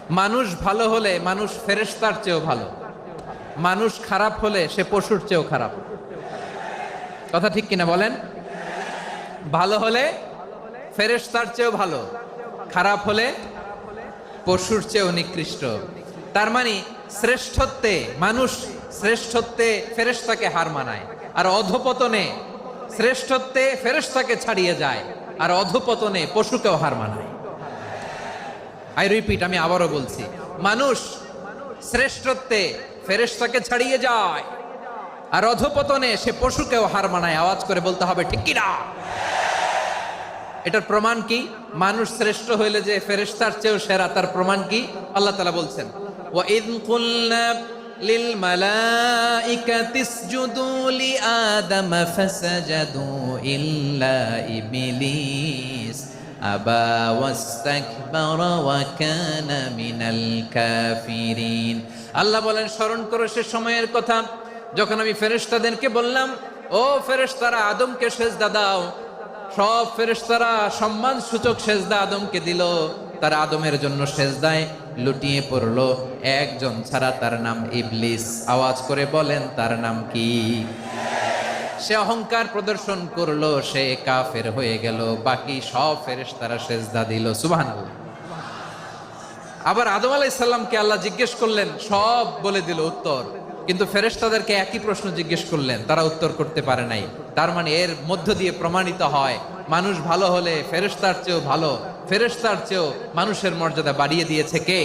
মানুষ ভালো হলে মানুষ ফেরেশতার চেয়েও ভালো, মানুষ খারাপ হলে সে পশুর চেয়েও খারাপ। কথা ঠিক কিনা বলেন? ভালো হলে ফেরেশতার চেয়েও ভালো, খারাপ হলে পশুর চেয়েও নিকৃষ্ট। তার মানে শ্রেষ্ঠত্বে মানুষ, শ্রেষ্ঠত্বে ফেরেশতাকে হার মানায়, আর অধপতনে শ্রেষ্ঠত্বে ফেরেশতাকে ছাড়িয়ে যায়, আর অধপতনে পশুকেও হার মানায়। আই রিপিট, আমি আবারও বলছি, মানুষ শ্রেষ্ঠত্বে ফেরেশতাকে ছাড়িয়ে যায়, আর অধপতনে সে পশুকেও হার মানায়। আওয়াজ করে বলতে হবে ঠিক কিনা? এটার প্রমাণ কি? মানুষ শ্রেষ্ঠ হইলে যে ফেরেশতার চেয়েও সেরা, তার প্রমাণ কি? আল্লাহ তাআলা বলছেন, ওয়া ইয কুলনা লিল মালাইকাতি ইসজুদু লি আদম ফাসাজাদু ইল্লা ইবলিস আবা ওয়াস্তাকবারা ওয়া কানা মিনাল কাফিরিন। আল্লাহ বলেন, স্মরণ করো সে সময়ের কথা যখন আমি ফেরেশতাদেরকে বললাম, ও ফেরেশতারা আদমকে সেজদা দাও। সব ফেরেশতারা সম্মান সূচক সেজদা আদমকে দিল, তারা আদমের জন্য সেজদায় লুটিয়ে পড়লো, একজন ছাড়া, তার নাম ইবলিস। আওয়াজ করে বলেন, তার নাম কি? সে অহংকার প্রদর্শন করলো, সে কাফের হয়ে গেল, বাকি সব ফেরেশতারা সেজদা দিল। সুবহানাল্লাহ। আবার আদম আলাইহিস সালামকে আল্লাহ জিজ্ঞেস করলেন, সব বলে দিল উত্তর, কিন্তু ফেরেশতাদেরকে একই প্রশ্ন জিজ্ঞেস করলেন, তারা উত্তর করতে পারে নাই। তার মানে এর মধ্য দিয়ে প্রমাণিত হয়, মানুষ ভালো হলে ফেরেশতার চেয়েও ভালো, ফেরেশতার চেয়েও মানুষের মর্যাদা বাড়িয়ে দিয়েছে কে?